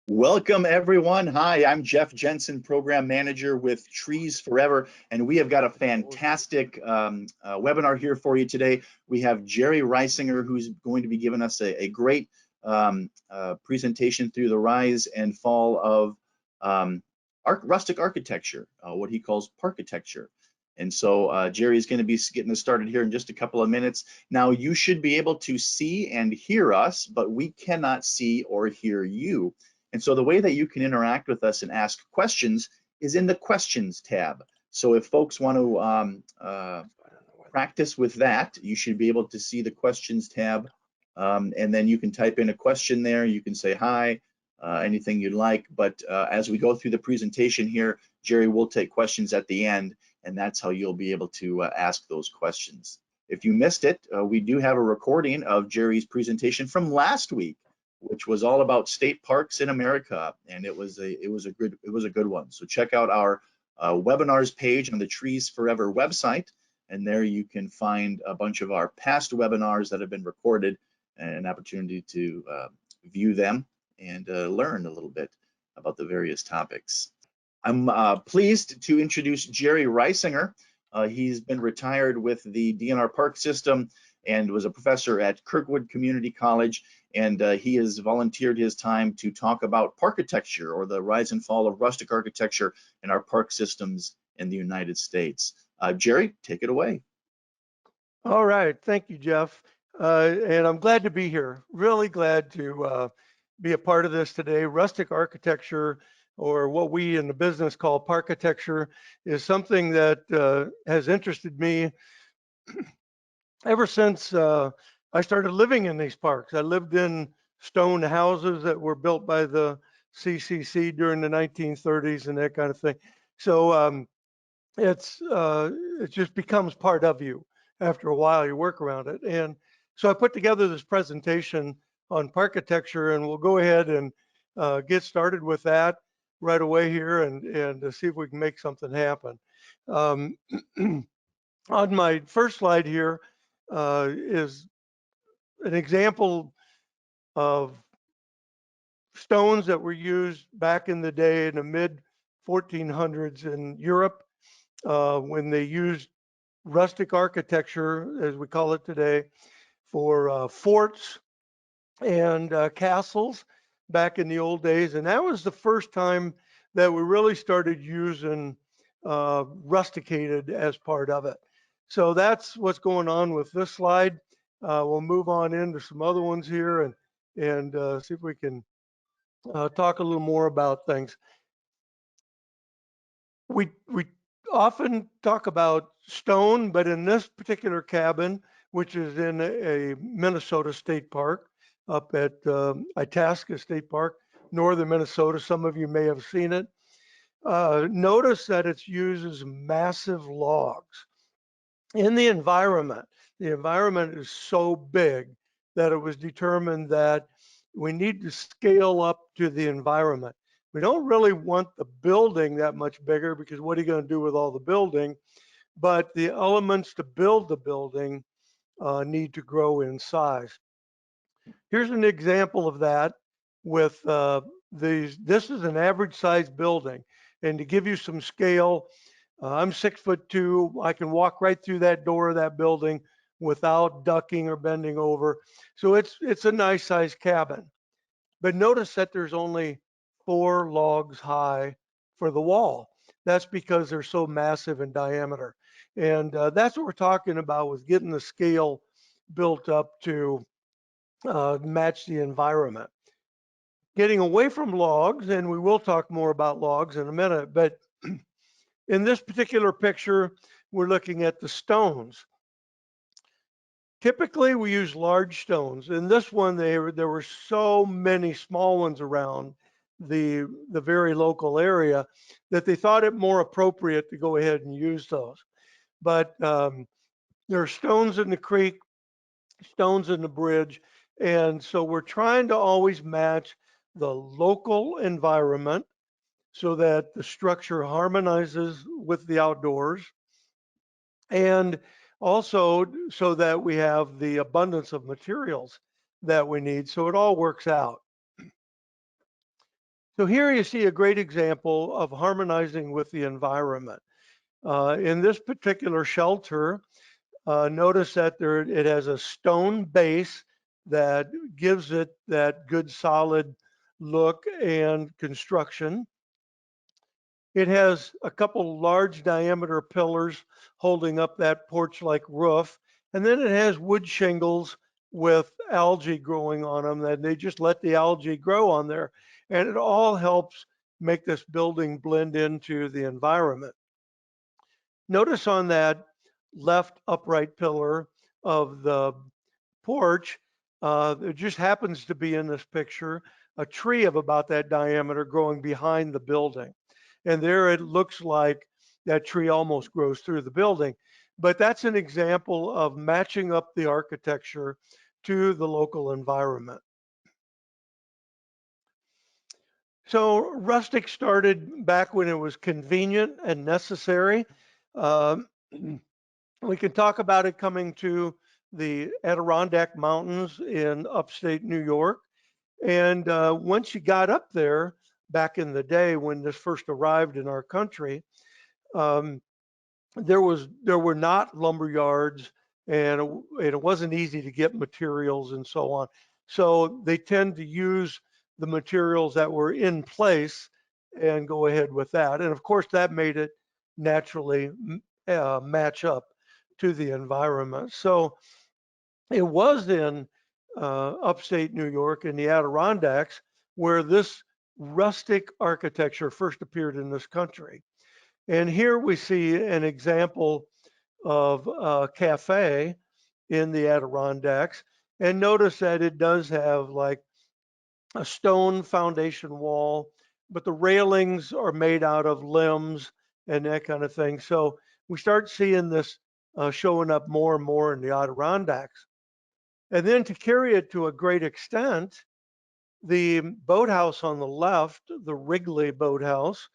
Welcome everyone. Hi, I'm Jeff Jensen, Program Manager with Trees Forever, and we have got a fantastic webinar here for you today. We have Jerry Reisinger, who's going to be giving us a great presentation through the rise and fall of rustic architecture, what he calls parkitecture. And so Jerry is going to be getting us started here in just a couple of minutes. Now, you should be able to see and hear us, but we cannot see or hear you. And so the way that you can interact with us and ask questions is in the questions tab. So if folks want to practice with that, you should be able to see the questions tab. And then you can type in a question there. You can say hi, anything you'd like. But as we go through the presentation here, Jerry will take questions at the end, and that's how you'll be able to ask those questions. If you missed it, we do have a recording of Jerry's presentation from last week, which was all about state parks in America, and it was a good one. So check out our webinars page on the Trees Forever website, and there you can find a bunch of our past webinars that have been recorded and an opportunity to view them and learn a little bit about the various topics. I'm pleased to introduce Jerry Reisinger. He's been retired with the DNR Park System and was a professor at Kirkwood Community College, and he has volunteered his time to talk about parkitecture, or the rise and fall of rustic architecture in our park systems in the United States. Jerry, take it away. All right, thank you, Jeff. And I'm glad to be here, really glad to be a part of this today. Rustic architecture, or what we in the business call parkitecture, is something that has interested me ever since I started living in these parks. I lived in stone houses that were built by the CCC during the 1930s and that kind of thing. So it just becomes part of you after a while. You work around it, and so I put together this presentation on parkitecture, and we'll go ahead and get started with that right away here, and see if we can make something happen. On my first slide here is an example of stones that were used back in the day in the mid 1400s in Europe when they used rustic architecture, as we call it today, for forts and castles back in the old days. And that was the first time that we really started using rusticated as part of it. So that's what's going on with this slide. We'll move on into some other ones here and see if we can talk a little more about things. We often talk about stone, but in this particular cabin, which is in a Minnesota state park up at Itasca State Park, northern Minnesota, some of you may have seen it. Notice that it uses massive logs. In the environment is so big that it was determined that we need to scale up to the environment. We don't really want the building that much bigger, because what are you going to do with all the building? But the elements to build the building need to grow in size. Here's an example of that with these. This is an average size building. And to give you some scale, I'm 6'2". I can walk right through that door of that building without ducking or bending over. So it's a nice size cabin. But notice that there's only 4 logs high for the wall. That's because they're so massive in diameter. And that's what we're talking about with getting the scale built up to match the environment. Getting away from logs, and we will talk more about logs in a minute, but in this particular picture, we're looking at the stones. Typically, we use large stones. In this one, there were so many small ones around the very local area that they thought it more appropriate to go ahead and use those. But there are stones in the creek, stones in the bridge, and so we're trying to always match the local environment so that the structure harmonizes with the outdoors, and also so that we have the abundance of materials that we need, so it all works out. So here you see a great example of harmonizing with the environment. In this particular shelter, notice that it has a stone base that gives it that good solid look and construction. It has a couple large diameter pillars holding up that porch-like roof, and then it has wood shingles with algae growing on them that they just let the algae grow on there, and it all helps make this building blend into the environment. Notice on that left upright pillar of the porch, there just happens to be in this picture a tree of about that diameter growing behind the building. And there it looks like that tree almost grows through the building. But that's an example of matching up the architecture to the local environment. So Rustic started back when it was convenient and necessary. Um, we can talk about it coming to the Adirondack Mountains in upstate New York. And once you got up there, back in the day when this first arrived in our country, um, there were not lumber yards, and it wasn't easy to get materials and so on. So they tend to use the materials that were in place and go ahead with that. And of course, that made it naturally match up to the environment. So it was in upstate New York in the Adirondacks where this rustic architecture first appeared in this country. And here we see an example of a cafe in the Adirondacks. And notice that it does have like a stone foundation wall, but the railings are made out of limbs and that kind of thing. So we start seeing this showing up more and more in the Adirondacks. And then to carry it to a great extent, the boathouse on the left, the Wrigley boathouse,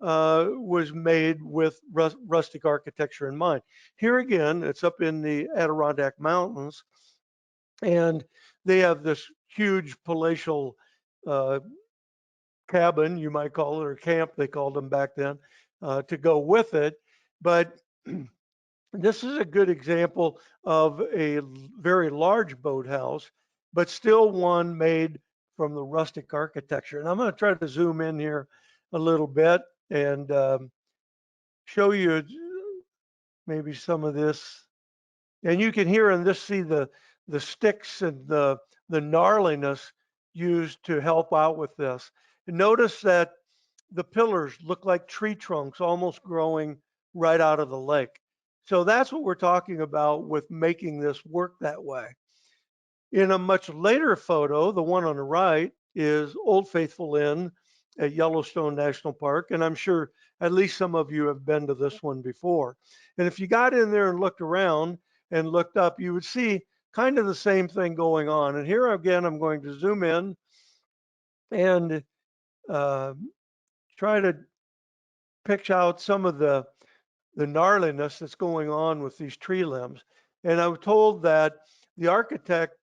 was made with rustic architecture in mind. Here again, it's up in the Adirondack Mountains, and they have this huge palatial uh, cabin, you might call it, or camp, they called them back then, to go with it. But this is a good example of a very large boathouse, but still one made from the rustic architecture. And I'm going to try to zoom in here a little bit and show you maybe some of this. And you can hear and just see the sticks and the gnarliness used to help out with this. And notice that the pillars look like tree trunks almost growing right out of the lake. So that's what we're talking about with making this work that way. In a much later photo, the one on the right is Old Faithful Inn at Yellowstone National Park. And I'm sure at least some of you have been to this one before. And if you got in there and looked around and looked up, you would see kind of the same thing going on. And here again, I'm going to zoom in and try to pick out some of the gnarliness that's going on with these tree limbs. And I was told that the architect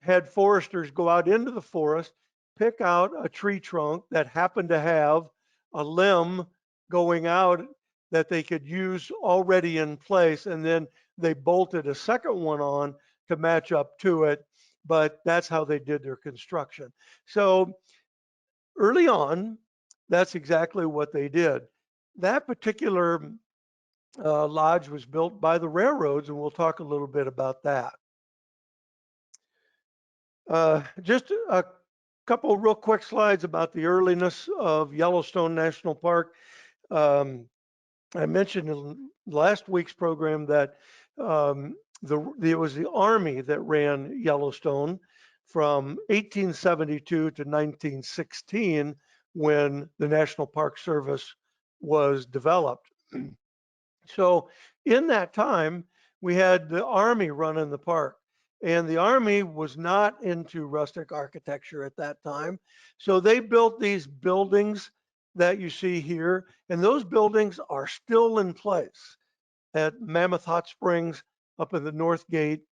had foresters go out into the forest, pick out a tree trunk that happened to have a limb going out that they could use already in place, and then they bolted a second one on to match up to it. But that's how they did their construction. So early on, that's exactly what they did. That particular lodge was built by the railroads, and we'll talk a little bit about that. Just a couple real quick slides about the earliness of Yellowstone National Park. I mentioned in last week's program that it was the Army that ran Yellowstone from 1872 to 1916 when the National Park Service was developed. So in that time, we had the Army running the park. And the Army was not into rustic architecture at that time. So they built these buildings that you see here. And those buildings are still in place at Mammoth Hot Springs up in the north gate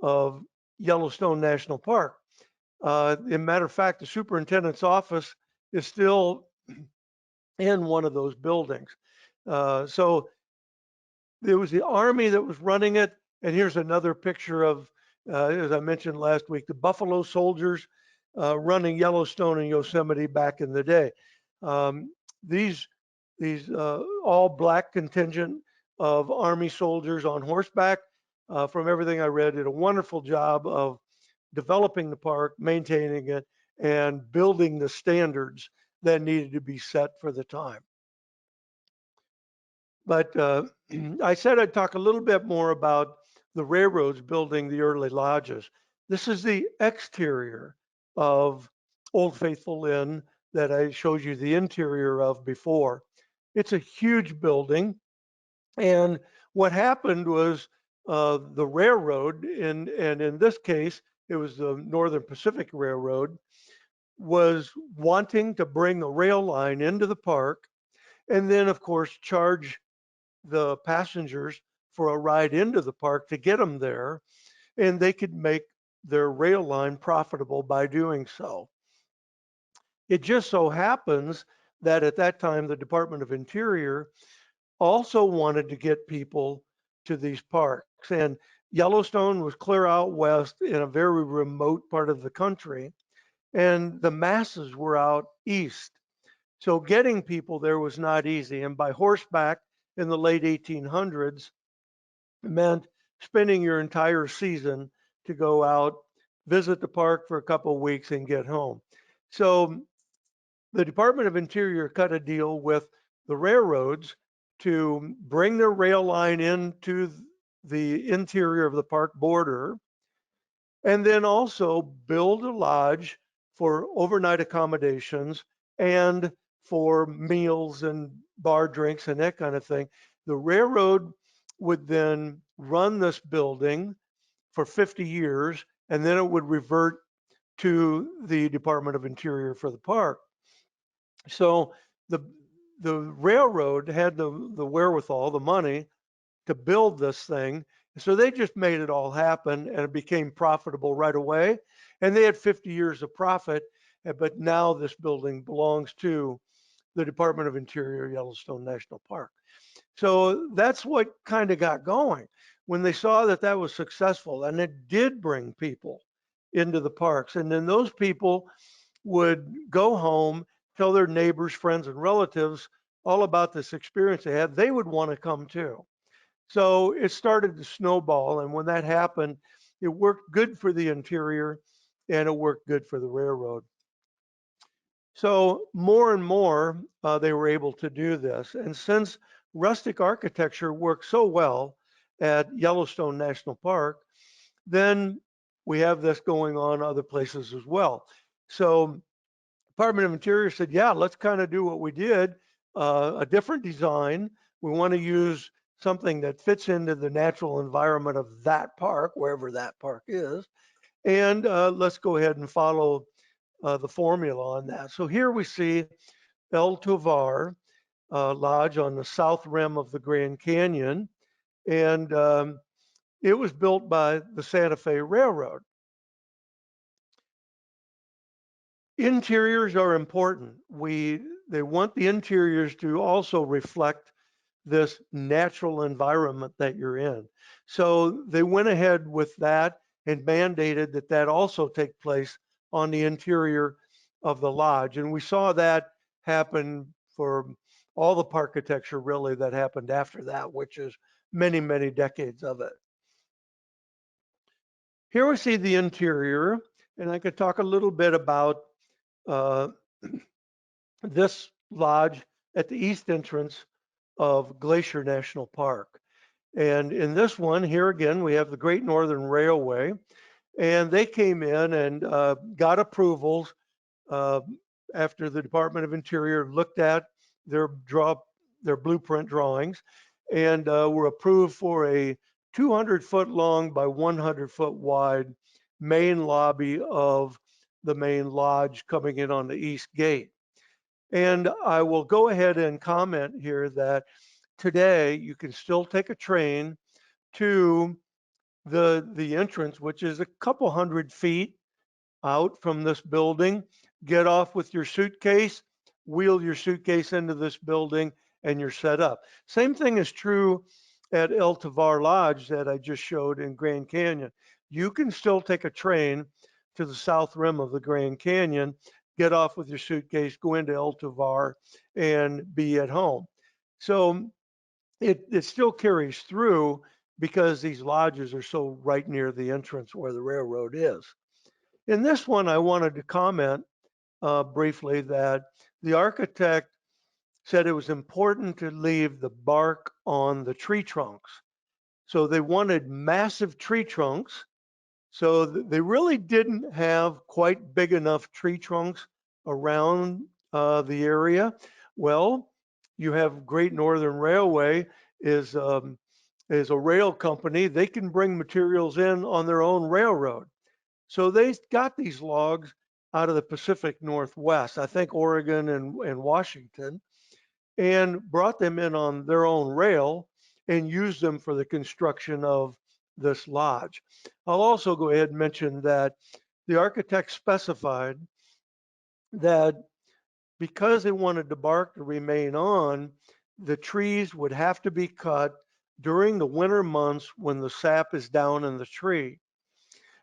of Yellowstone National Park. As a matter of fact, the superintendent's office is still in one of those buildings. So there was the Army that was running it. And here's another picture of, as I mentioned last week, the Buffalo Soldiers running Yellowstone and Yosemite back in the day. These all black contingent of Army soldiers on horseback, from everything I read, did a wonderful job of developing the park, maintaining it, and building the standards that needed to be set for the time. But I said I'd talk a little bit more about the railroads building the early lodges. This is the exterior of Old Faithful Inn that I showed you the interior of before. It's a huge building. And what happened was the railroad, and in this case, it was the Northern Pacific Railroad, was wanting to bring a rail line into the park and then, of course, charge the passengers for a ride into the park to get them there, and they could make their rail line profitable by doing so. It just so happens that at that time, the Department of Interior also wanted to get people to these parks. And Yellowstone was clear out west in a very remote part of the country, and the masses were out east. So getting people there was not easy. And by horseback in the late 1800s meant spending your entire season to go out, visit the park for a couple of weeks, and get home. So the Department of Interior cut a deal with the railroads to bring their rail line into the interior of the park border, and then also build a lodge for overnight accommodations and for meals and bar drinks and that kind of thing. The railroad would then run this building for 50 years, and then it would revert to the Department of Interior for the park. So the railroad had the wherewithal, the money to build this thing. So they just made it all happen, and it became profitable right away. And they had 50 years of profit, but now this building belongs to the Department of Interior, Yellowstone National Park. So that's what kind of got going when they saw that that was successful, and it did bring people into the parks. And then those people would go home, tell their neighbors, friends, and relatives all about this experience they had. They would want to come too. So it started to snowball. And when that happened, it worked good for the interior and it worked good for the railroad. So more and more, they were able to do this. And since rustic architecture works so well at Yellowstone National Park, then we have this going on other places as well. So Department of Interior said, yeah, let's kind of do what we did, a different design. We want to use something that fits into the natural environment of that park, wherever that park is. And let's go ahead and follow the formula on that. So here we see El Tovar Lodge on the south rim of the Grand Canyon. And it was built by the Santa Fe Railroad. Interiors are important. They want the interiors to also reflect this natural environment that you're in. So they went ahead with that and mandated that that also take place on the interior of the lodge. And we saw that happen for all the parkitecture really that happened after that, which is many, many decades of it. Here we see the interior, and I could talk a little bit about this lodge at the east entrance of Glacier National Park. And in this one, here again, we have the Great Northern Railway, and they came in and got approvals after the Department of Interior looked at their blueprint drawings, and were approved for a 200-foot long by 100-foot wide main lobby of the main lodge coming in on the east gate. And I will go ahead and comment here that today you can still take a train to the entrance, which is a couple hundred feet out from this building. get off with your suitcase, wheel your suitcase into this building, and you're set up. Same thing is true at El Tovar Lodge that I just showed in Grand Canyon. You can still take a train to the south rim of the Grand Canyon, get off with your suitcase, go into El Tovar, and be at home. So it still carries through because these lodges are so right near the entrance where the railroad is. In this one, I wanted to comment briefly that the architect said it was important to leave the bark on the tree trunks. So they wanted massive tree trunks. So they really didn't have quite big enough tree trunks around the area. Well, you have Great Northern Railway is a rail company. They can bring materials in on their own railroad. So they got these logs out of the Pacific Northwest, I think Oregon and Washington, and brought them in on their own rail and used them for the construction of this lodge. I'll also go ahead and mention that the architect specified that because they wanted the bark to remain on, the trees would have to be cut during the winter months when the sap is down in the tree.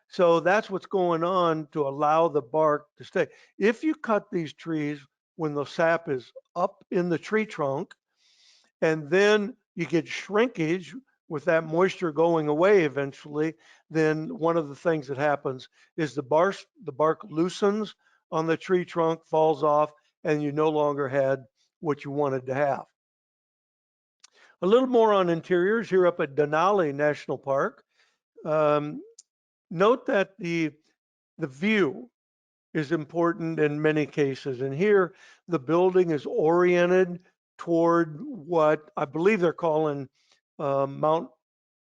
So that's what's going on to allow the bark to stay. If you cut these trees when the sap is up in the tree trunk, and then you get shrinkage with that moisture going away eventually, then one of the things that happens is the bark loosens on the tree trunk, falls off, and you no longer had what you wanted to have. A little more on interiors here up at Denali National Park. Um, Note that the view is important in many cases. And here the building is oriented toward what I believe they're calling Mount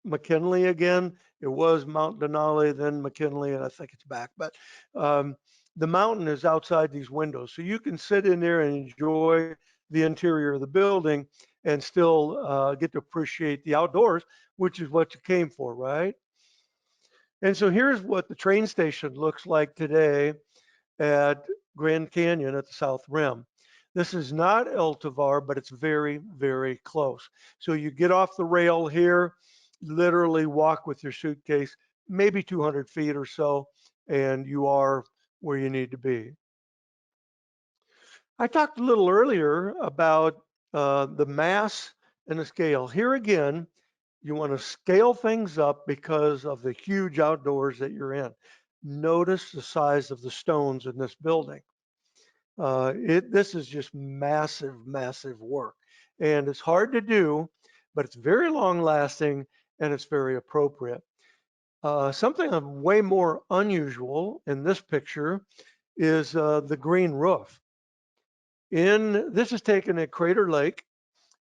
McKinley again. It was Mount Denali, then McKinley, and I think it's back. But the mountain is outside these windows. So you can sit in there and enjoy the interior of the building and still get to appreciate the outdoors, which is what you came for, right? And so here's what the train station looks like today at Grand Canyon at the South Rim. This is not El Tovar, but it's very, very close. So you get off the rail here, literally walk with your suitcase, maybe 200 feet or so, and you are where you need to be. I talked a little earlier about the mass and the scale. Here again, you want to scale things up because of the huge outdoors that you're in. Notice the size of the stones in this building. This is just massive, massive work. And it's hard to do, but it's very long lasting and it's very appropriate. Something way more unusual in this picture is the green roof. This is taken at Crater Lake,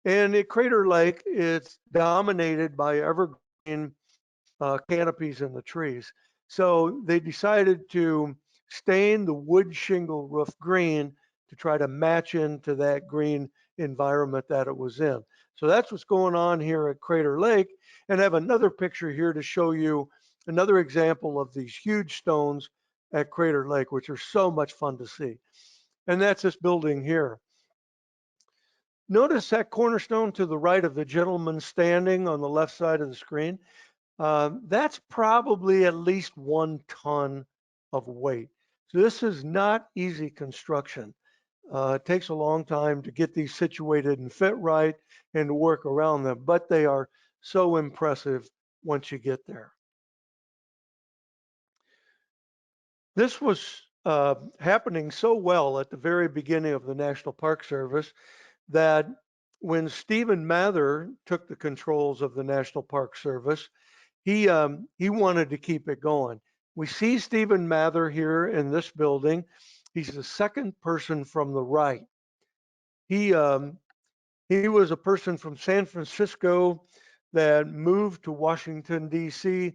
and at Crater Lake, it's dominated by evergreen canopies in the trees. So they decided to stain the wood shingle roof green to try to match into that green environment that it was in. So that's what's going on here at Crater Lake. And I have another picture here to show you another example of these huge stones at Crater Lake, which are so much fun to see. And that's this building here. Notice that cornerstone to the right of the gentleman standing on the left side of the screen. That's probably at least 1 ton of weight. So this is not easy construction. It takes a long time to get these situated and fit right and to work around them, but they are so impressive once you get there. This was happening so well at the very beginning of the National Park Service that when Stephen Mather took the controls of the National Park Service, he wanted to keep it going. We see Stephen Mather here in this building. He's the second person from the right. He was a person from San Francisco that moved to Washington, D.C.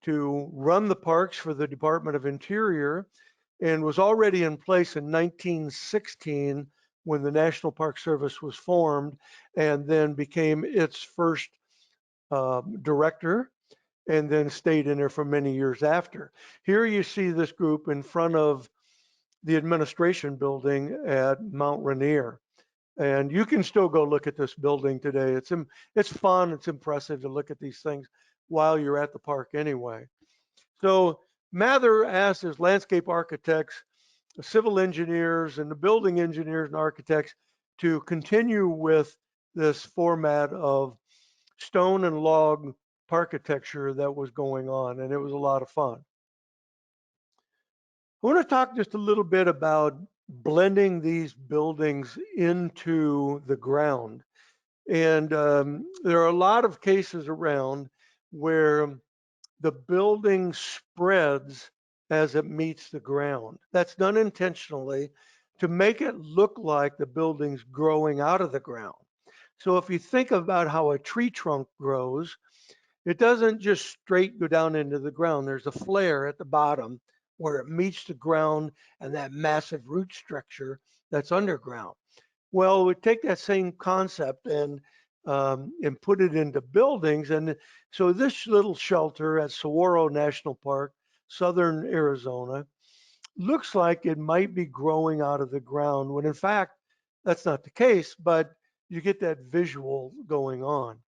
to run the parks for the Department of Interior and was already in place in 1916 when the National Park Service was formed and then became its first director and then stayed in there for many years after. Here you see this group in front of the administration building at Mount Rainier. And you can still go look at this building today. It's fun, it's impressive to look at these things while you're at the park anyway. So Mather asked his landscape architects, the civil engineers, and the building engineers and architects to continue with this format of stone and log parkitecture that was going on, and it was a lot of fun. I want to talk just a little bit about blending these buildings into the ground. And there are a lot of cases around where the building spreads as it meets the ground. That's done intentionally to make it look like the building's growing out of the ground. So if you think about how a tree trunk grows, it doesn't just straight go down into the ground. There's a flare at the bottom where it meets the ground and that massive root structure that's underground. Well, we take that same concept and put it into buildings. And so this little shelter at Saguaro National Park, southern Arizona, looks like it might be growing out of the ground when in fact, that's not the case, but you get that visual going on.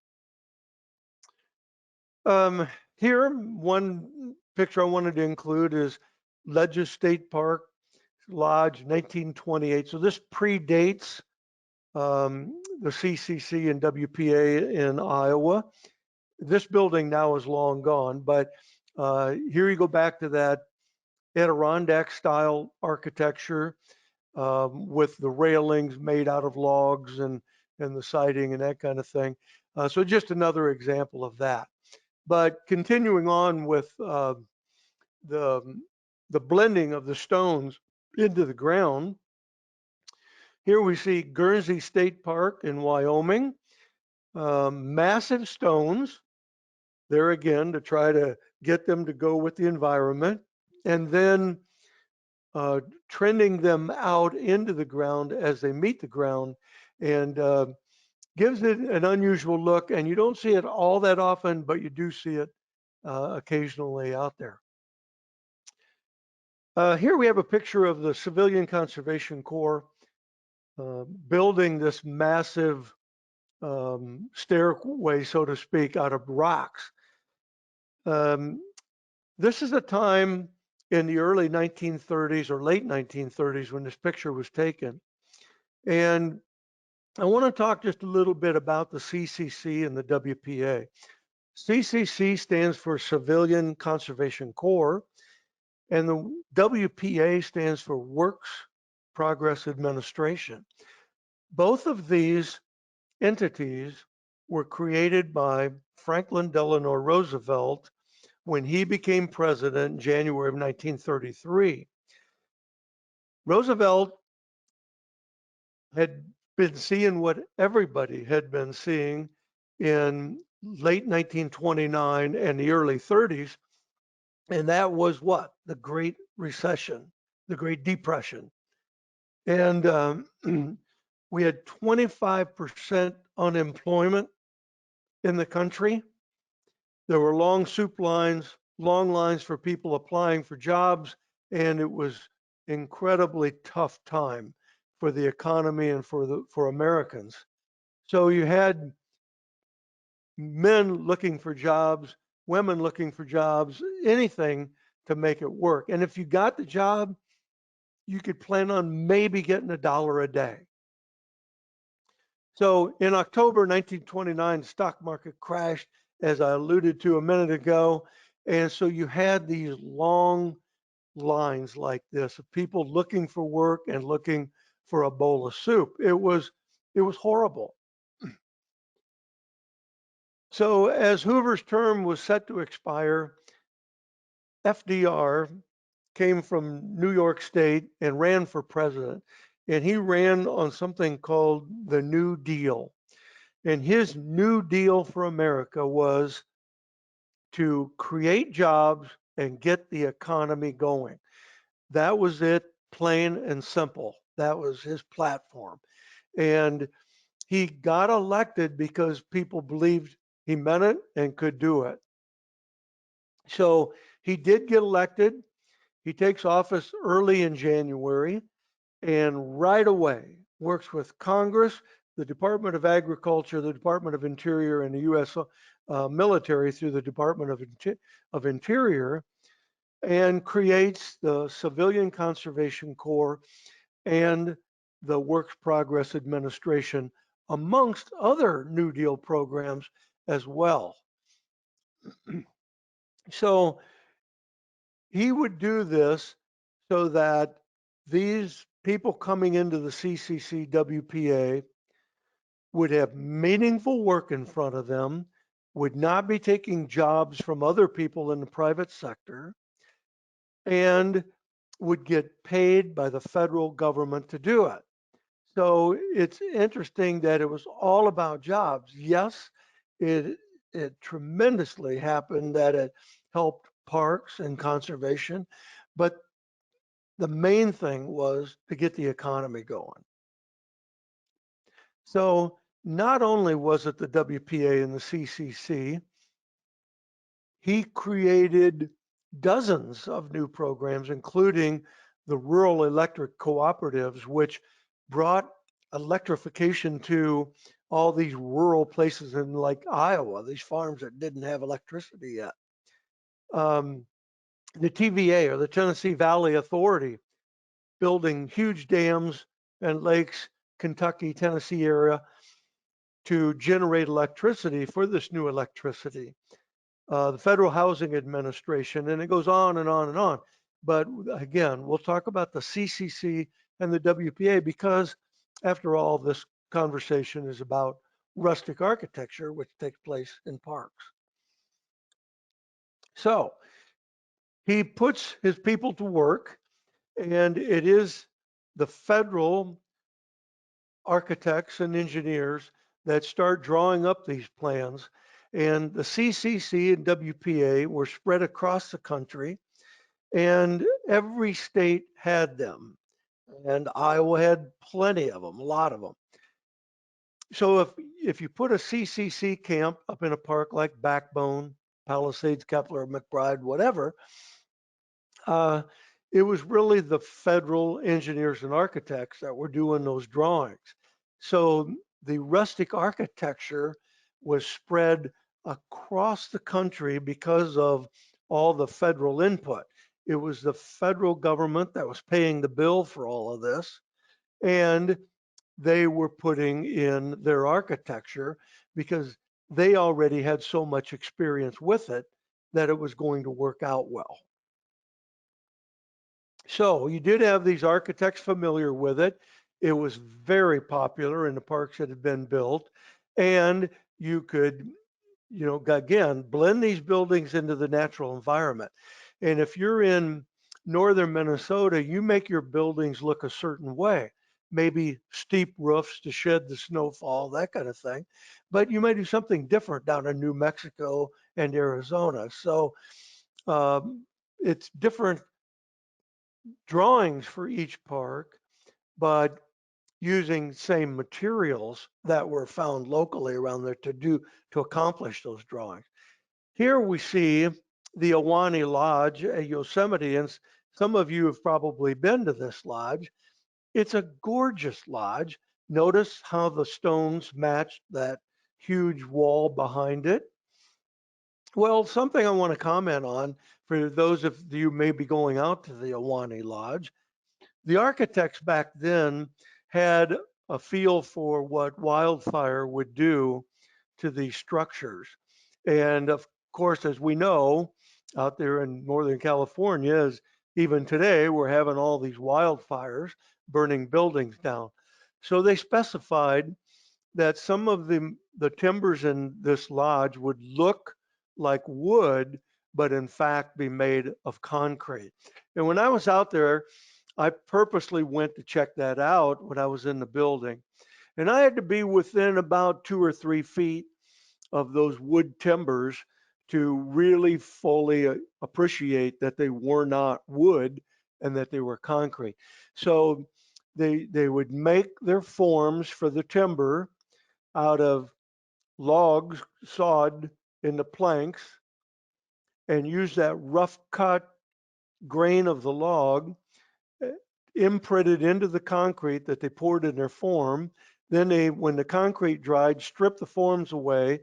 Here, one picture I wanted to include is Ledges State Park Lodge, 1928. So this predates the CCC and WPA in Iowa. This building now is long gone, but here you go back to that Adirondack style architecture with the railings made out of logs and the siding and that kind of thing. So just another example of that. But continuing on with the blending of the stones into the ground, here we see Guernsey State Park in Wyoming, massive stones, there again to try to get them to go with the environment, and then trending them out into the ground as they meet the ground, and gives it an unusual look. And you don't see it all that often, but you do see it occasionally out there. Here we have a picture of the Civilian Conservation Corps building this massive stairway, so to speak, out of rocks. This is a time in the early 1930s or late 1930s when this picture was taken. And I want to talk just a little bit about the CCC and the WPA. CCC stands for Civilian Conservation Corps, and the WPA stands for Works Progress Administration. Both of these entities were created by Franklin Delano Roosevelt when he became president in January of 1933. Roosevelt had been seeing what everybody had been seeing in late 1929 and the early 30s, and that was what? The Great Recession, the Great Depression. And we had 25% unemployment in the country. There were long soup lines, long lines for people applying for jobs, and it was incredibly tough time for the economy and for Americans. So you had men looking for jobs, women looking for jobs, anything to make it work. And if you got the job, you could plan on maybe getting $1 a day. So in October 1929, the stock market crashed, as I alluded to a minute ago. And so you had these long lines like this of people looking for work and looking for a bowl of soup. It was horrible. So as Hoover's term was set to expire, FDR came from New York State and ran for president. And he ran on something called the New Deal. And his New Deal for America was to create jobs and get the economy going. That was it, plain and simple. That was his platform. And he got elected because people believed he meant it and could do it. So he did get elected. He takes office early in January and right away works with Congress, the Department of Agriculture, the Department of Interior, and the U.S. Military through the Department of Interior, and creates the Civilian Conservation Corps and the Works Progress Administration, amongst other New Deal programs as well. So he would do this so that these people coming into the CCC WPA would have meaningful work in front of them, would not be taking jobs from other people in the private sector, and would get paid by the federal government to do it. So it's interesting that it was all about jobs. Yes, it tremendously happened that it helped parks and conservation, but the main thing was to get the economy going. So not only was it the WPA and the CCC, he created dozens of new programs, including the rural electric cooperatives, which brought electrification to all these rural places in like Iowa, these farms that didn't have electricity yet. The TVA, or the Tennessee Valley Authority, building huge dams and lakes, Kentucky, Tennessee area, to generate electricity for this new electricity. The Federal Housing Administration, and it goes on and on and on. But again, we'll talk about the CCC and the WPA because, after all, this conversation is about rustic architecture, which takes place in parks. So he puts his people to work, and it is the federal architects and engineers that start drawing up these plans. And the CCC and WPA were spread across the country, and every state had them. And Iowa had plenty of them, a lot of them. So if you put a CCC camp up in a park like Backbone, Palisades, Kepler, McBride, whatever, it was really the federal engineers and architects that were doing those drawings. So the rustic architecture was spread across the country because of all the federal input. It was the federal government that was paying the bill for all of this, and they were putting in their architecture because they already had so much experience with it that it was going to work out well. So you did have these architects familiar with it. It was very popular in the parks that had been built. And you could, again, blend these buildings into the natural environment. And if you're in northern Minnesota, you make your buildings look a certain way. Maybe steep roofs to shed the snowfall, that kind of thing. But you may do something different down in New Mexico and Arizona. So it's different drawings for each park, but using same materials that were found locally around there to accomplish those drawings. Here we see the Ahwahnee Lodge at Yosemite, and some of you have probably been to this lodge. It's a gorgeous lodge. Notice how the stones match that huge wall behind it. Well, something I want to comment on for those of you may be going out to the Ahwahnee Lodge. The architects back then had a feel for what wildfire would do to these structures. And of course, as we know, out there in Northern California, is even today, we're having all these wildfires burning buildings down. So they specified that some of the timbers in this lodge would look like wood, but in fact be made of concrete. And when I was out there, I purposely went to check that out when I was in the building. And I had to be within about 2 or 3 feet of those wood timbers to really fully appreciate that they were not wood and that they were concrete. So they would make their forms for the timber out of logs sawed into planks and use that rough cut grain of the log, imprinted into the concrete that they poured in their form. Then they, when the concrete dried, stripped the forms away.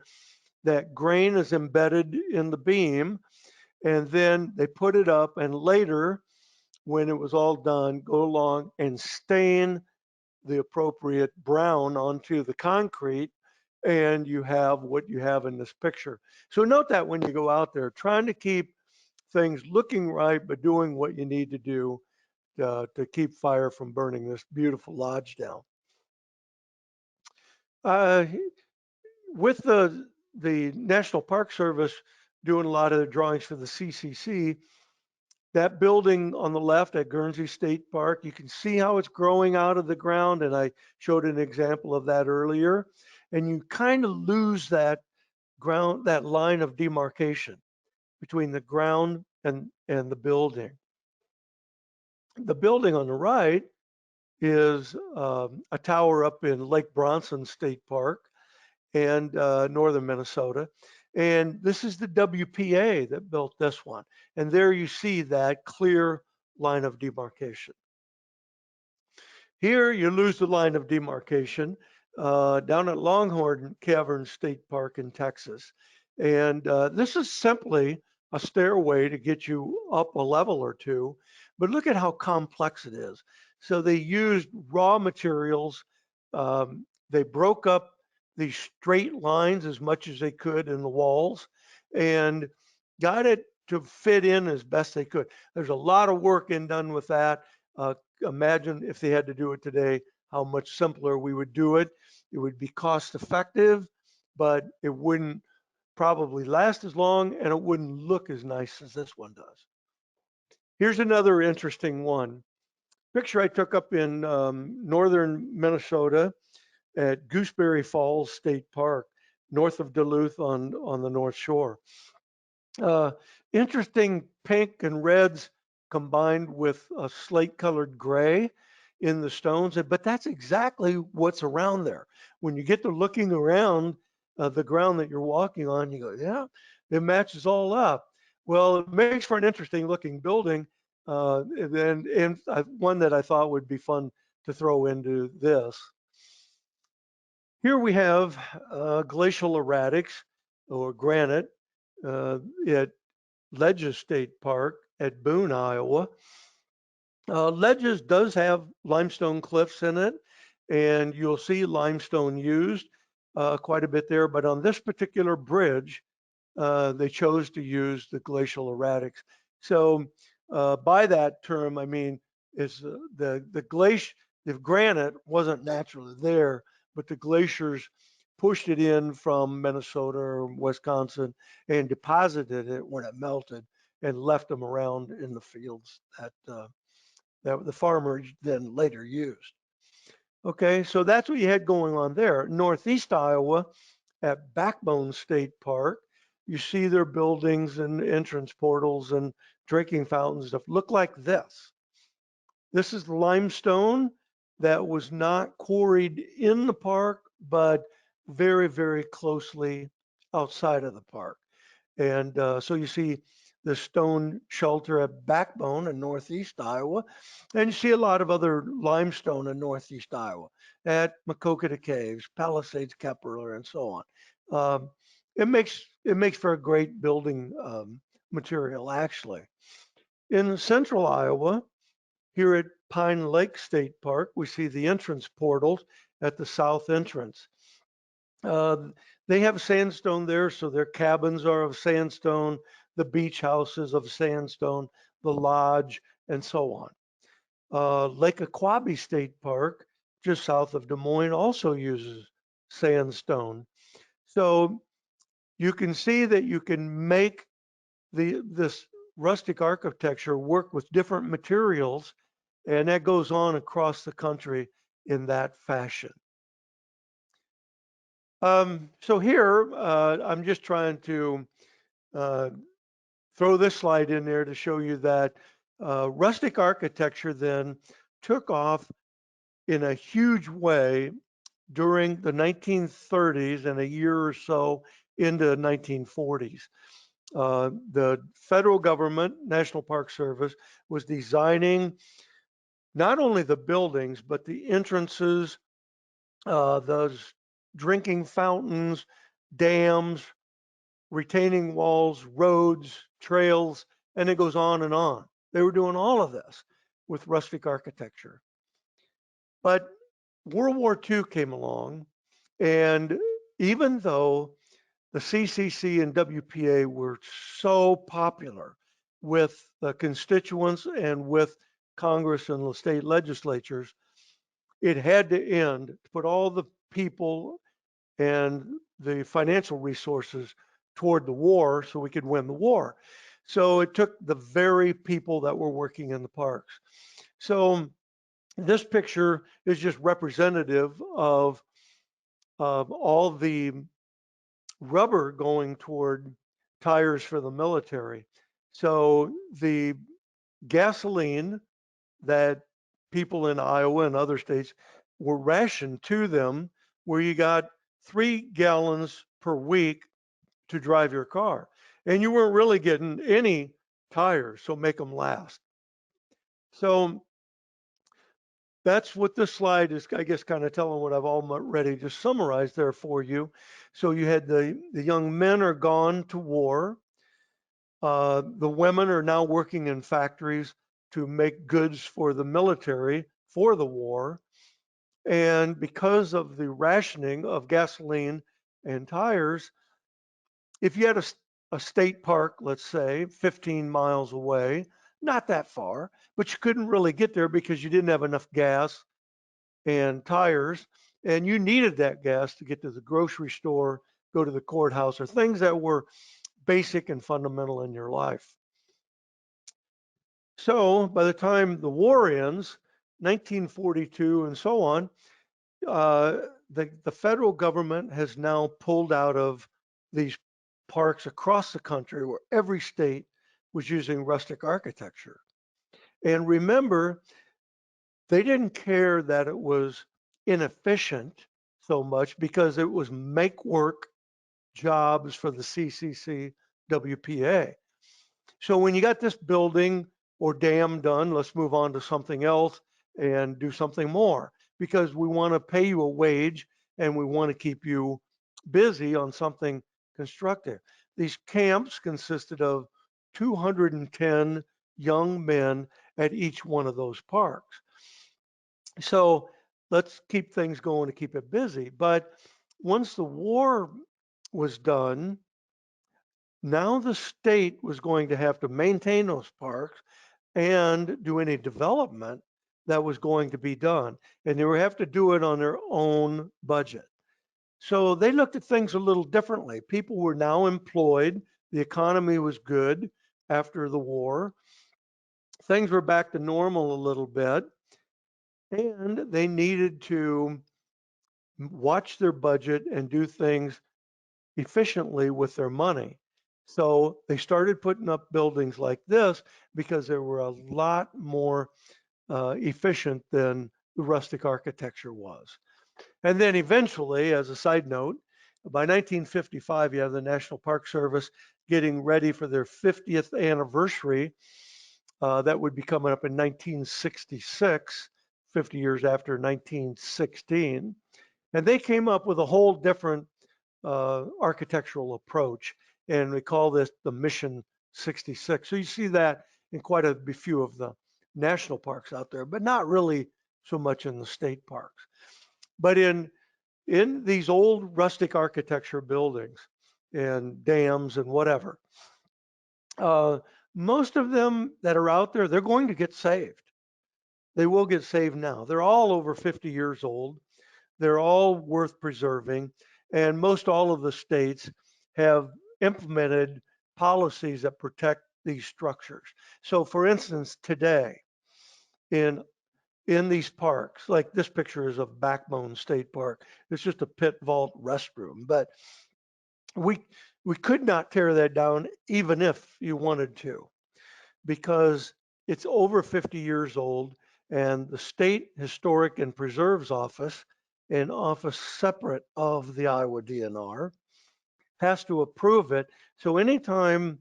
That grain is embedded in the beam, and then they put it up, and later, when it was all done, go along and stain the appropriate brown onto the concrete, and you have what you have in this picture. So note that when you go out there, trying to keep things looking right, but doing what you need to do to keep fire from burning this beautiful lodge down. Uh, with the National Park Service doing a lot of the drawings for the CCC, that building on the left at Guernsey State Park, you can see how it's growing out of the ground, and I showed an example of that earlier. And you kind of lose that ground, that line of demarcation between the ground and the building. The building on the right is a tower up in Lake Bronson State Park and northern Minnesota. And this is the WPA that built this one. And there you see that clear line of demarcation. Here you lose the line of demarcation down at Longhorn Cavern State Park in Texas. And this is simply a stairway to get you up a level or two, but look at how complex it is. So they used raw materials. They broke up these straight lines as much as they could in the walls and got it to fit in as best they could. There's a lot of work done with that. Imagine if they had to do it today, how much simpler we would do it. It would be cost effective, but it wouldn't probably last as long and it wouldn't look as nice as this one does. Here's another interesting one. Picture I took up in northern Minnesota at Gooseberry Falls State Park, north of Duluth on the North Shore. Interesting pink and reds combined with a slate colored gray in the stones, but that's exactly what's around there. When you get to looking around the ground that you're walking on, you go, yeah, it matches all up. Well, it makes for an interesting looking building, and one that I thought would be fun to throw into this. Here we have glacial erratics or granite at Ledges State Park at Boone, Iowa. Ledges does have limestone cliffs in it, and you'll see limestone used quite a bit there. But on this particular bridge, they chose to use the glacial erratics. So by that term, I mean, is the granite wasn't naturally there, but the glaciers pushed it in from Minnesota or Wisconsin and deposited it when it melted and left them around in the fields that the farmers then later used. Okay, so that's what you had going on there. Northeast Iowa at Backbone State Park, you see their buildings and entrance portals and drinking fountains stuff look like this. This is the limestone that was not quarried in the park, but very, very closely outside of the park. And so you see the stone shelter at Backbone in Northeast Iowa, and you see a lot of other limestone in Northeast Iowa at Makokata Caves, Palisades, Kepler, and so on. It makes for a great building material, actually. In central Iowa, here at Pine Lake State Park, we see the entrance portals at the south entrance. They have sandstone there, so their cabins are of sandstone, the beach houses of sandstone, the lodge, and so on. Lake Aquabi State Park, just south of Des Moines, also uses sandstone. So you can see that you can make this rustic architecture work with different materials, and that goes on across the country in that fashion. So here, I'm just trying to throw this slide in there to show you that rustic architecture then took off in a huge way during the 1930s and a year or so into the 1940s. The federal government, National Park Service, was designing not only the buildings, but the entrances, those drinking fountains, dams, retaining walls, roads, trails, and it goes on and on. They were doing all of this with rustic architecture. But World War II came along, and even though the CCC and WPA were so popular with the constituents and with Congress and the state legislatures, it had to end to put all the people and the financial resources toward the war so we could win the war. So it took the very people that were working in the parks. So this picture is just representative of all the rubber going toward tires for the military. So the gasoline that people in Iowa and other states were rationed to them, where you got 3 gallons per week to drive your car. And you weren't really getting any tires, so make them last. So that's what this slide is, I guess, kind of telling what I've already just summarized there for you. So you had the young men are gone to war. The women are now working in factories to make goods for the military for the war. And because of the rationing of gasoline and tires, if you had a state park, let's say 15 miles away, not that far, but you couldn't really get there because you didn't have enough gas and tires, and you needed that gas to get to the grocery store, go to the courthouse, or things that were basic and fundamental in your life. So by the time the war ends, 1942 and so on, the federal government has now pulled out of these parks across the country where every state was using rustic architecture. And remember, they didn't care that it was inefficient so much because it was make work jobs for the CCC WPA. So when you got this building or dam done, let's move on to something else and do something more because we want to pay you a wage and we want to keep you busy on something constructive. These camps consisted of 210 young men at each one of those parks. So let's keep things going to keep it busy. But once the war was done, now the state was going to have to maintain those parks and do any development that was going to be done. And they would have to do it on their own budget. So they looked at things a little differently. People were now employed. The economy was good after the war. Things were back to normal a little bit. And they needed to watch their budget and do things efficiently with their money. So they started putting up buildings like this because they were a lot more efficient than the rustic architecture was. And then eventually, as a side note, by 1955, you have the National Park Service getting ready for their 50th anniversary. That would be coming up in 1966, 50 years after 1916. And they came up with a whole different architectural approach, and we call this the Mission 66. So you see that in quite a few of the national parks out there, but not really so much in the state parks. But in these old rustic architecture buildings and dams and whatever, most of them that are out there, they're going to get saved. They will get saved now. They're all over 50 years old. They're all worth preserving. And most all of the states have implemented policies that protect these structures. So for instance, today in these parks, like this picture is of Backbone State Park. It's just a pit vault restroom, but we could not tear that down even if you wanted to, because it's over 50 years old, and the State Historic and Preserves Office, an office separate of the Iowa DNR, has to approve it. So anytime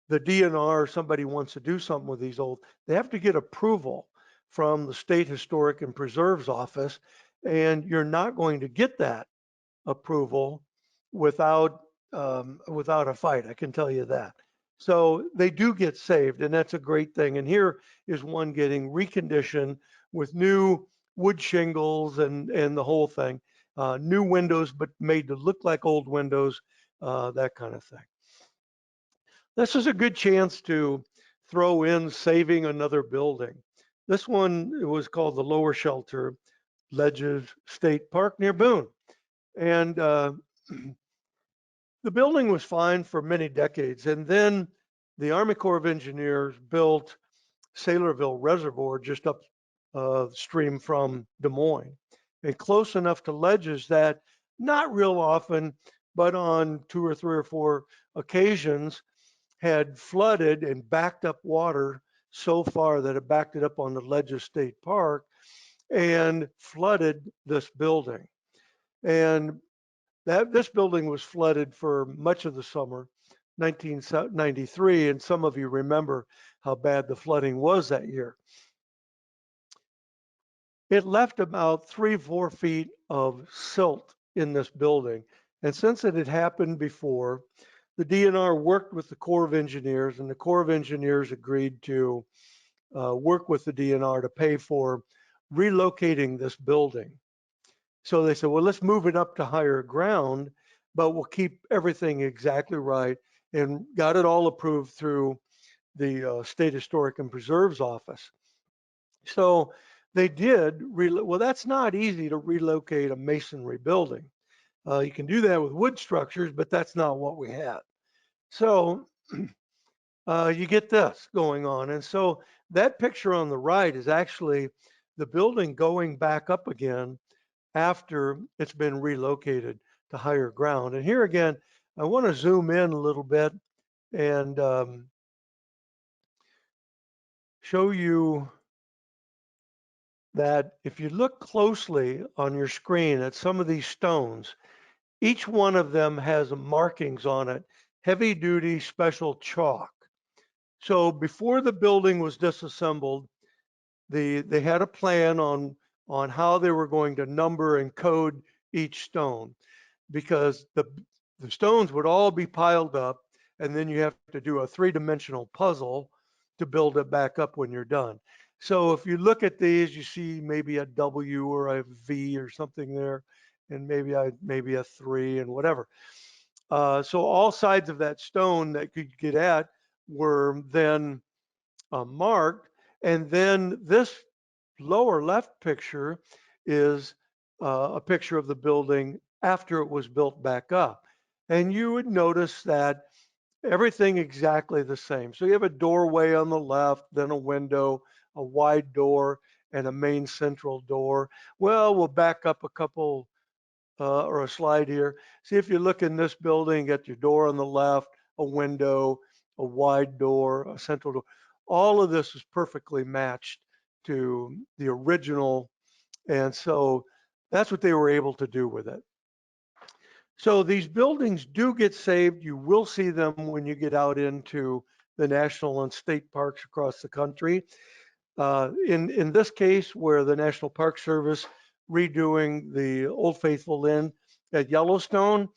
the DNR or somebody wants to do something with these old, they have to get approval from the State Historic and Preserves Office, and you're not going to get that approval without without a fight. I can tell you that. So they do get saved, and that's a great thing. And here is one getting reconditioned with new wood shingles and the whole thing, new windows, but made to look like old windows, that kind of thing. This is a good chance to throw in saving another building. This one was called the Lower Shelter Ledges State Park near Boone. And the building was fine for many decades. And then the Army Corps of Engineers built Saylorville Reservoir just up stream from Des Moines and close enough to ledges that not real often, but on 2 or 3 or 4 occasions had flooded and backed up water so far that it backed it up on the Ledges State Park and flooded this building. And this building was flooded for much of the summer, 1993, and some of you remember how bad the flooding was that year. It left about 3-4 feet of silt in this building. And since it had happened before, the DNR worked with the Corps of Engineers, and the Corps of Engineers agreed to work with the DNR to pay for relocating this building. So they said, well, let's move it up to higher ground, but we'll keep everything exactly right, and got it all approved through the State Historic and Preserves Office. So they did, well, that's not easy to relocate a masonry building. You can do that with wood structures, but that's not what we had. So you get this going on. And so that picture on the right is actually the building going back up again after it's been relocated to higher ground. And here again, I want to zoom in a little bit and show you that if you look closely on your screen at some of these stones, each one of them has markings on it, heavy duty special chalk. So before the building was disassembled, they had a plan on how they were going to number and code each stone, because the stones would all be piled up, and then you have to do a 3-dimensional puzzle to build it back up when you're done. So if you look at these, you see maybe a W or a V or something there, and maybe a 3 and whatever. So all sides of that stone that you could get at were then marked. And then this lower left picture is a picture of the building after it was built back up. And you would notice that everything exactly the same. So you have a doorway on the left, then a window, a wide door, and a main central door. Well, we'll back up a couple or a slide here. See, if you look in this building, you got your door on the left, a window, a wide door, a central door. All of this is perfectly matched to the original. And so that's what they were able to do with it. So these buildings do get saved. You will see them when you get out into the national and state parks across the country. In this case, where the National Park Service redoing the Old Faithful Inn at Yellowstone,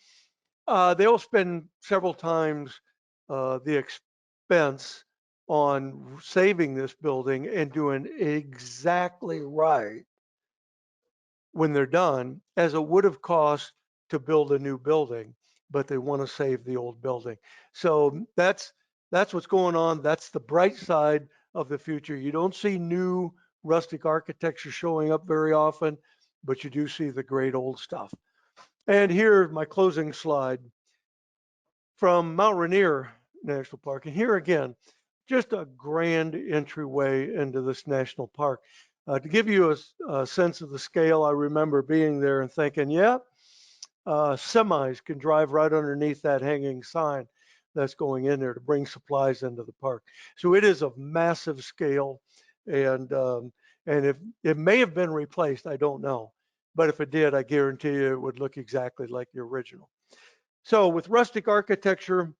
they'll spend several times the expense on saving this building and doing exactly right when they're done as it would have cost to build a new building, but they want to save the old building. So that's what's going on. That's the bright side of the future. You don't see new rustic architecture showing up very often, but you do see the great old stuff. And here, my closing slide from Mount Rainier National Park. And here again, just a grand entryway into this national park. To give you a sense of the scale, I remember being there and thinking, yeah, semis can drive right underneath that hanging sign that's going in there to bring supplies into the park. So it is of massive scale, and if it may have been replaced, I don't know, but if it did, I guarantee you it would look exactly like the original. So with rustic architecture,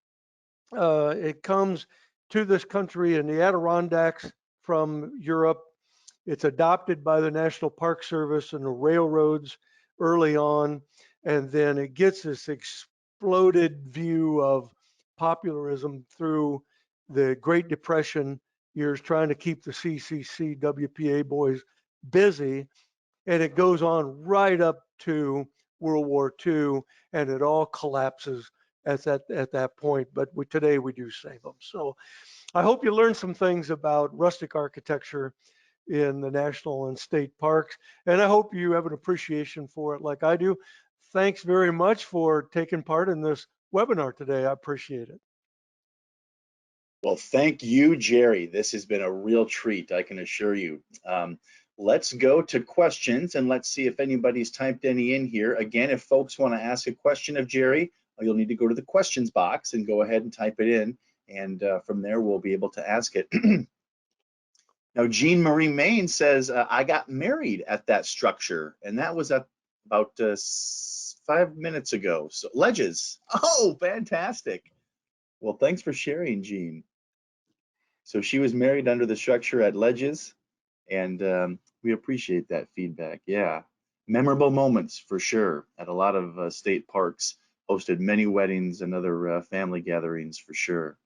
it comes to this country in the Adirondacks from Europe. It's adopted by the National Park Service and the railroads early on, and then it gets this exploded view of popularism through the Great Depression years, trying to keep the CCC WPA boys busy, and it goes on right up to World War II, and it all collapses at that point. But today we do save them. So I hope you learned some things about rustic architecture in the national and state parks, and I hope you have an appreciation for it like I do. Thanks very much for taking part in this webinar today. I appreciate it. Well, thank you, Jerry. This has been a real treat, I can assure you. Let's go to questions and let's see if anybody's typed any in here. Again, if folks want to ask a question of Jerry, you'll need to go to the questions box and go ahead and type it in. And from there, we'll be able to ask it. Now, Jean Marie Main says, I got married at that structure, and that was about 5 minutes ago. So, Ledges. Oh, fantastic. Well, thanks for sharing, Jean. So she was married under the structure at Ledges, and we appreciate that feedback. Yeah, memorable moments for sure at a lot of state parks. Hosted many weddings and other family gatherings for sure.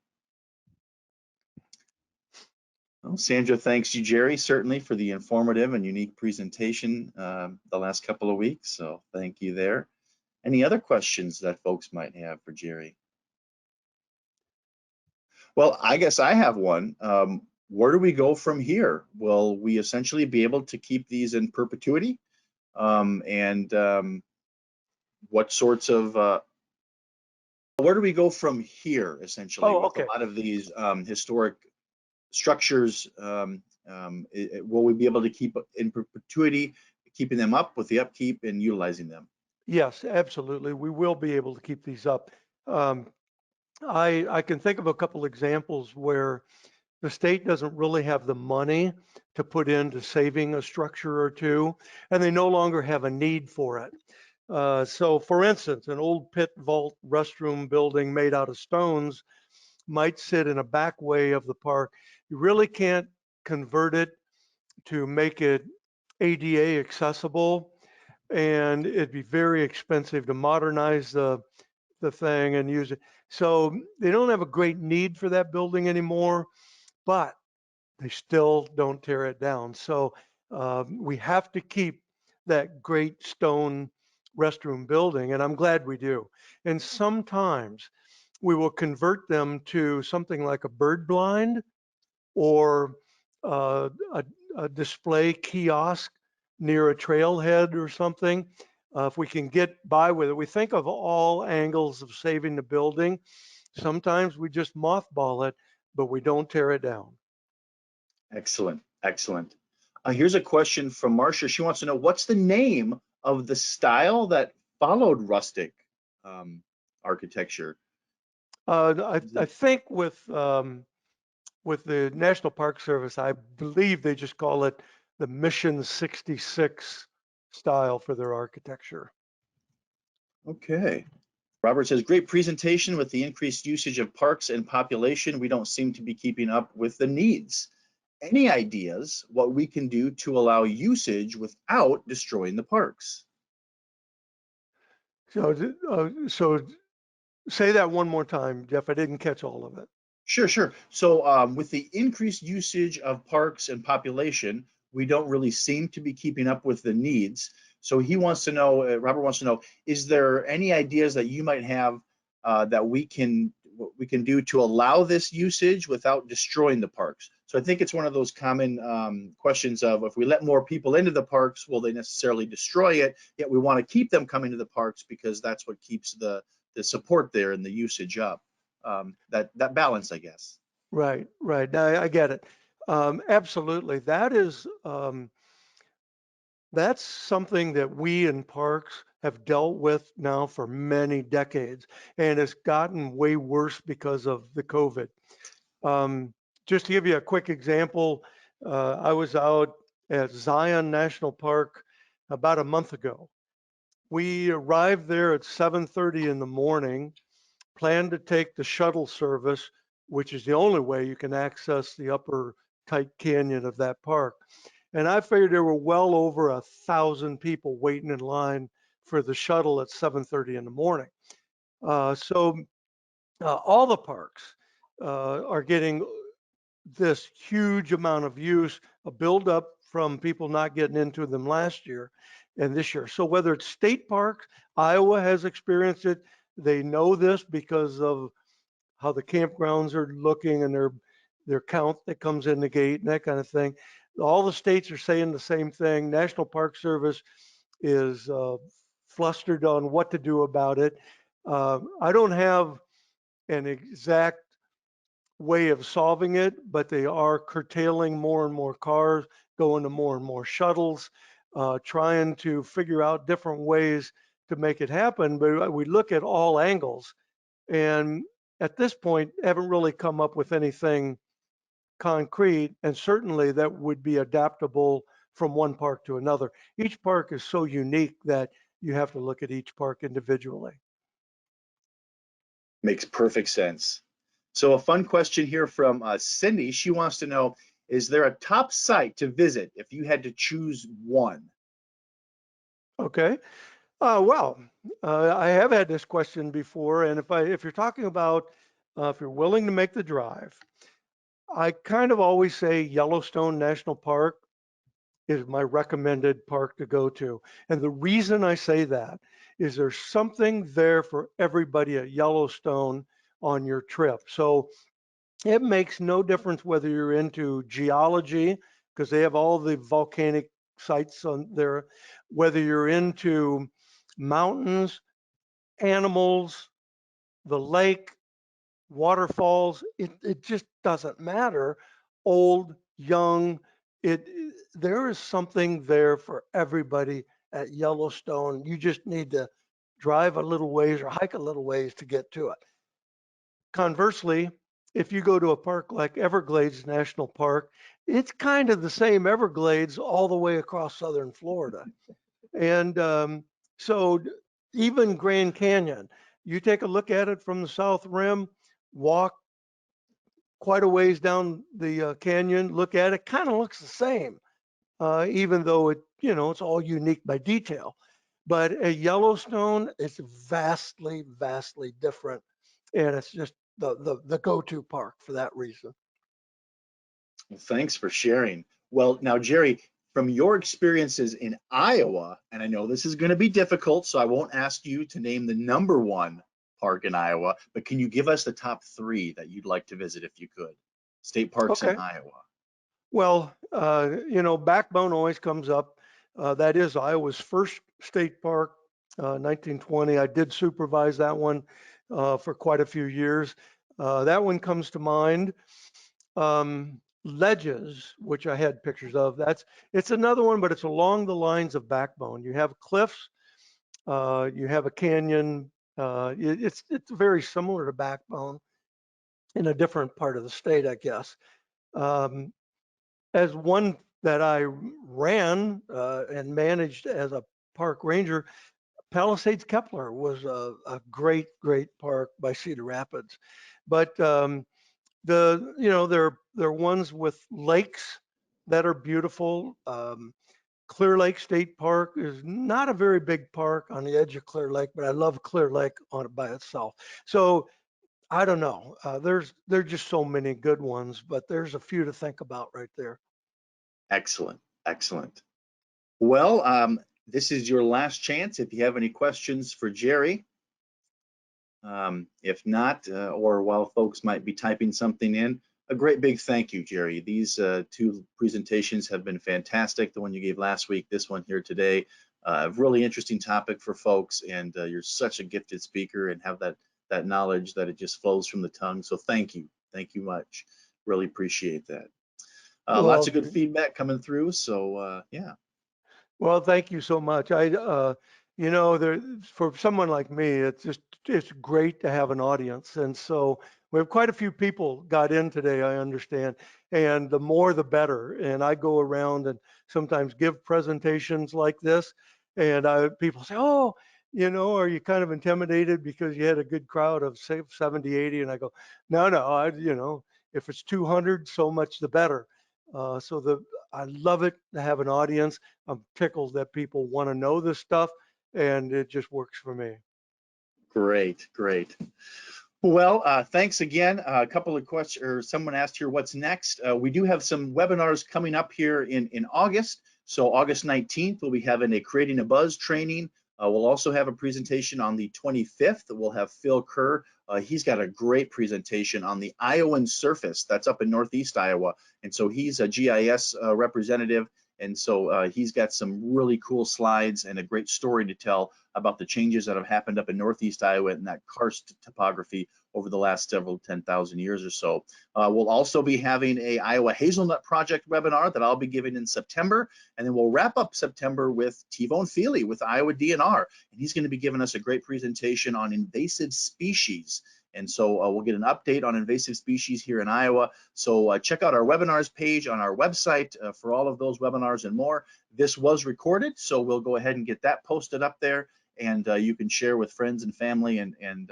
Well, Sandra thanks you, Jerry, certainly for the informative and unique presentation the last couple of weeks. So thank you there. Any other questions that folks might have for Jerry? Well, I guess I have one. Where do we go from here? Will we essentially be able to keep these in perpetuity? What sorts of, where do we go from here essentially Oh, with okay. a lot of these historic structures? Will we be able to keep in perpetuity, keeping them up with the upkeep and utilizing them? Yes, absolutely. We will be able to keep these up. I can think of a couple examples where the state doesn't really have the money to put into saving a structure or two, and they no longer have a need for it. So for instance, an old pit vault restroom building made out of stones might sit in a back way of the park. You really can't convert it to make it ADA accessible, and it'd be very expensive to modernize the thing and use it. So they don't have a great need for that building anymore, but they still don't tear it down. So we have to keep that great stone restroom building, and I'm glad we do. And sometimes we will convert them to something like a bird blind or uh, a display kiosk near a trailhead or something. If we can get by with it, we think of all angles of saving the building. Sometimes we just mothball it, but we don't tear it down. Excellent, excellent. Here's a question from Marcia. She wants to know, what's the name of the style that followed rustic architecture? I think with the National Park Service, I believe they just call it the Mission 66 style for their architecture. Okay. Robert says, great presentation. With the increased usage of parks and population, we don't seem to be keeping up with the needs. Any ideas what we can do to allow usage without destroying the parks? So say that one more time, Jeff. I didn't catch all of it. Sure, sure. So with the increased usage of parks and population, we don't really seem to be keeping up with the needs. So he wants to know, Robert wants to know, is there any ideas that you might have that we can do to allow this usage without destroying the parks? So I think it's one of those common questions of, if we let more people into the parks, will they necessarily destroy it? Yet we want to keep them coming to the parks because that's what keeps the support there and the usage up. That balance, I guess. Right, right. Now I get it. Absolutely. That's something that we in parks have dealt with now for many decades, and it's gotten way worse because of the COVID. Just to give you a quick example, I was out at Zion National Park about a month ago, We arrived there at 7:30 in the morning, planned to take the shuttle service, which is the only way you can access the upper tight canyon of that park. And I figured there were well over 1,000 people waiting in line for the shuttle at 7:30 in the morning. All the parks are getting this huge amount of use, a buildup from people not getting into them last year and this year. So whether it's state parks, Iowa has experienced it. They know this because of how the campgrounds are looking and their count that comes in the gate and that kind of thing. All the states are saying the same thing. National Park Service is flustered on what to do about it. I don't have an exact way of solving it, but they are curtailing more and more cars, going to more and more shuttles, trying to figure out different ways to make it happen. But we look at all angles, and at this point, haven't really come up with anything concrete, and certainly that would be adaptable from one park to another. Each park is so unique that you have to look at each park individually. Makes perfect sense. So a fun question here from Cindy. She wants to know, is there a top site to visit if you had to choose one? Okay. Well, I have had this question before, and if you're talking about if you're willing to make the drive, I kind of always say Yellowstone National Park is my recommended park to go to. And the reason I say that is there's something there for everybody at Yellowstone on your trip. So it makes no difference whether you're into geology, because they have all the volcanic sites on there, whether you're into mountains, animals, the lake, waterfalls, it just doesn't matter. Old, young, it there is something there for everybody at Yellowstone. You just need to drive a little ways or hike a little ways to get to it. Conversely, if you go to a park like Everglades National Park, it's kind of the same Everglades all the way across southern Florida. And so even Grand Canyon, you take a look at it from the south rim, walk quite a ways down the canyon, look at it, kind of looks the same, even though it's all unique by detail. But at Yellowstone, it's vastly, vastly different, and it's just the go-to park for that reason. Well, thanks for sharing. Well, now, Jerry, from your experiences in Iowa, and I know this is going to be difficult, so I won't ask you to name the number one park in Iowa, but can you give us the top three that you'd like to visit if you could? State parks in Okay. Iowa. Well, Backbone always comes up. That is Iowa's first state park, 1920. I did supervise that one for quite a few years. That one comes to mind. Ledges, which I had pictures of. It's another one, but it's along the lines of Backbone. You have cliffs, you have a canyon. It's very similar to Backbone in a different part of the state, I guess. Um, as one that I ran and managed as a park ranger, Palisades Kepler was a great, great park by Cedar Rapids. But there are ones with lakes that are beautiful. Clear Lake State Park is not a very big park on the edge of Clear Lake, but I love Clear Lake on it by itself. So I don't know. There's just so many good ones, but there's a few to think about right there. Excellent, excellent. Well, this is your last chance if you have any questions for Jerry. If not, or while folks might be typing something in, a great big thank you, Jerry. These two presentations have been fantastic. The one you gave last week, this one here today, a really interesting topic for folks, and you're such a gifted speaker and have that knowledge that it just flows from the tongue. So thank you much. Really appreciate that. Lots Well, of good feedback coming through. So yeah. well, thank you so much. There for someone like me, it's great to have an audience, and so we have quite a few people got in today, I understand, and the more the better. And I go around and sometimes give presentations like this, And people say, oh, are you kind of intimidated because you had a good crowd of say 70, 80? And I go, no, if it's 200, so much the better. I love it to have an audience. I'm tickled that people want to know this stuff, and it just works for me. Great, great. Well, thanks again. A couple of questions, or someone asked here, what's next? We do have some webinars coming up here in August. So August 19th, we'll be having a Creating a Buzz training. We'll also have a presentation on the 25th. We'll have Phil Kerr. He's got a great presentation on the Iowan surface that's up in Northeast Iowa. And so he's a GIS representative. And so he's got some really cool slides and a great story to tell about the changes that have happened up in Northeast Iowa and that karst topography over the last several 10,000 years or so. We'll also be having a Iowa Hazelnut Project webinar that I'll be giving in September. And then we'll wrap up September with T-Bone Feely with Iowa DNR. And he's going to be giving us a great presentation on invasive species. And so we'll get an update on invasive species here in Iowa. So check out our webinars page on our website for all of those webinars and more. This was recorded, so we'll go ahead and get that posted up there, and you can share with friends and family and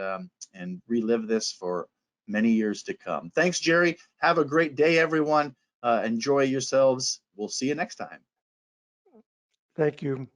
relive this for many years to come. Thanks, Jerry. Have a great day, everyone. Enjoy yourselves. We'll see you next time. Thank you.